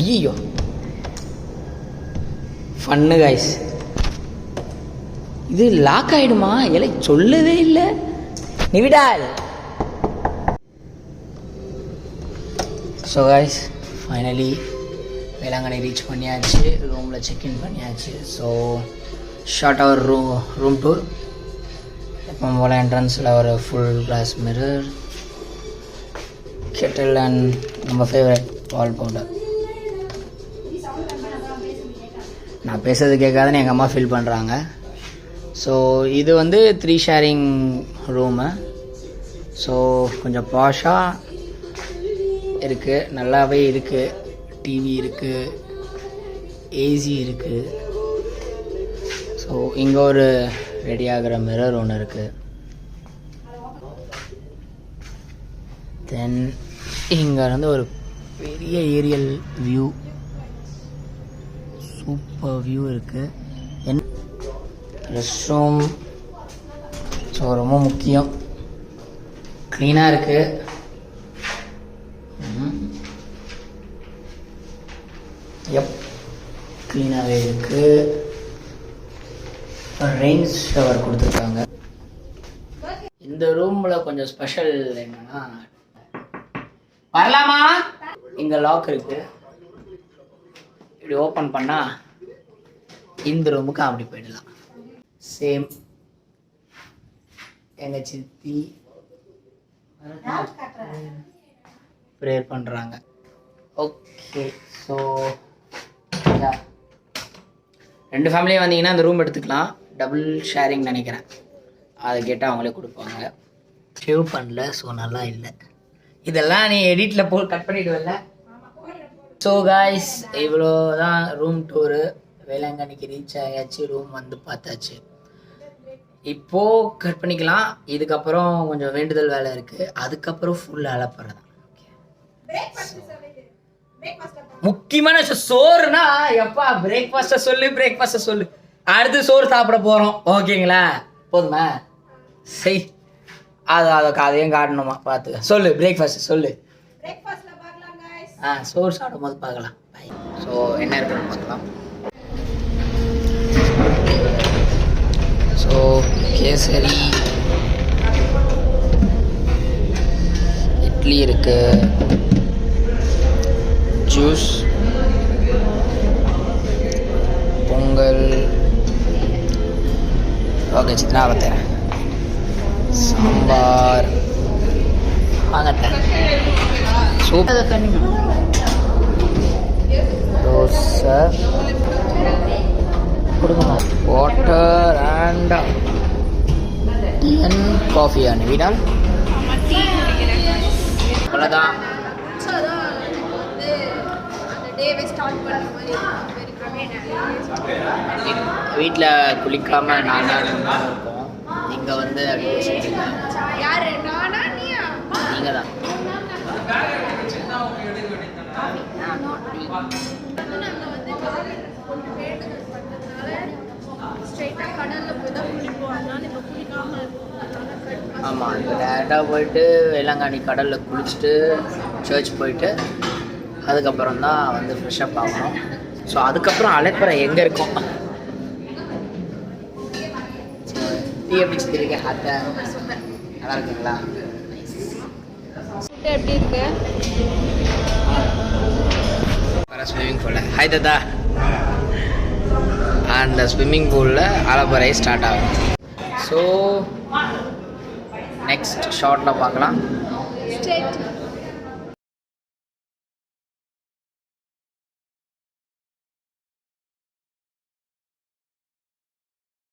ஐயோ ஃபன்னு கைஸ். இது லாக் ஆகிடுமா? இல்லை சொல்லவே இல்லை. நிவிடால். So guys finally Velankanni reach பண்ணியாச்சு. ரூமில் செக்இன் பண்ணியாச்சு. So short our room tour. எப்போ போல் என்ட்ரன்ஸில் ஒரு full glass mirror, kettle and நம்ம ஃபேவரட் வால் பவுடர். நான் பேசுறது கேட்காதுன்னு எங்கள் அம்மா ஃபீல் பண்ணுறாங்க. ஸோ இது வந்து 3 ஷேரிங் ரூமு. ஸோ கொஞ்சம் பாஷாக இருக்குது, நல்லாவே இருக்குது. டிவி இருக்குது, ஏசி இருக்குது. ஸோ இங்கே ஒரு ரெடி ஆகிற மிரர் ஒன்று இருக்குது. தென் இங்கே இருந்து ஒரு பெரிய ஏரியல் வியூ, சூப்பர் வியூ இருக்குது. ரெஸ்ட் ரூம் ஸோ ரொம்ப முக்கியம், க்ளீனாக இருக்குது. க்ளீனாகவே இருக்குது. ரெயின் ஷவர் கொடுத்துருக்காங்க. இந்த ரூமில் கொஞ்சம் ஸ்பெஷல் என்னன்னா, வரலாமா? இங்கே லாக் இருக்குது. இப்படி ஓப்பன் பண்ணால் இந்த ரூமுக்கு அப்படி போயிடலாம். சேம் எங்கள் சித்தி ப்ரேயர் பண்ணுறாங்க. ஓகே, ஸோ 2 ஃபேமிலியும் வந்தீங்கன்னா அந்த ரூம் எடுத்துக்கலாம். டபுள் ஷேரிங் நினைக்கிறேன். அதை கேட்டால் அவங்களே கொடுப்பாங்க. ஷேவ் பண்ணல, ஸோ நல்லா இல்லை. இதெல்லாம் நீ எடிட்டில் கட் பண்ணிவிடுவல்ல. ஸோ காய்ஸ் இவ்வளோ தான் ரூம் டூரு. வேளாங்கண்ணிக்கு ரீச் ஆயாச்சு, ரூம் வந்து பார்த்தாச்சு. இப்போது கட் பண்ணிக்கலாம். இதுக்கப்புறம் கொஞ்சம் வேண்டுதல் வேலை இருக்குது. அதுக்கப்புறம் ஃபுல் அலப்பறை தான். முக்கியமான சோறுனா எப்பா பிரேக்ஃபாஸ்ட்டை சொல்லு. அடுத்து சோறு சாப்பிட போகிறோம். ஓகேங்களா? போதுமா? சரி, அதையும் காட்டணுமா? பார்த்து சொல்லு. பிரேக்ஃபாஸ்ட் சொல்லு. சோறு சாப்பிடும் போது பார்க்கலாம். ஸோ என்ன இருக்குன்னு பார்க்கலாம். ஸோ கேசரி, இட்லி இருக்கு, ஜூஸ், பொங்கல். ஓகே சித்னா பார்த்தேன். சாம்பார் வாங்கட்டேன். சூப்பர். தோசை கொடுங்க. Water and tea and coffee and வீடால். அவ்வளோதான். வீட்டில் குளிக்காமல் நான் தான் இருப்போம். இங்கே வந்து நீங்கள் தான். ஆமாம், இப்போ டேரெக்டாக போயிட்டு வேளாங்கண்ணி கடலில் குளிச்சுட்டு சர்ச் போயிட்டு அதுக்கப்புறம் தான் வந்து ஃப்ரெஷ்ஷப் ஆகணும். ஸோ அதுக்கப்புறம் அலைப்பறை எங்கே இருக்கும்? டீ எப்படி வச்சுருக்கீங்க? அத்தை நல்லா இருக்குங்களா? எப்படி இருக்கு? வர ஸ்விம்மிங் பூலில் ஹாய் தாத்தா. அந்த ஸ்விம்மிங் பூலில் அலைப்பறை ஸ்டார்ட் ஆகும். ஸோ நெக்ஸ்ட் ஷார்ட்டில் பார்க்கலாம்.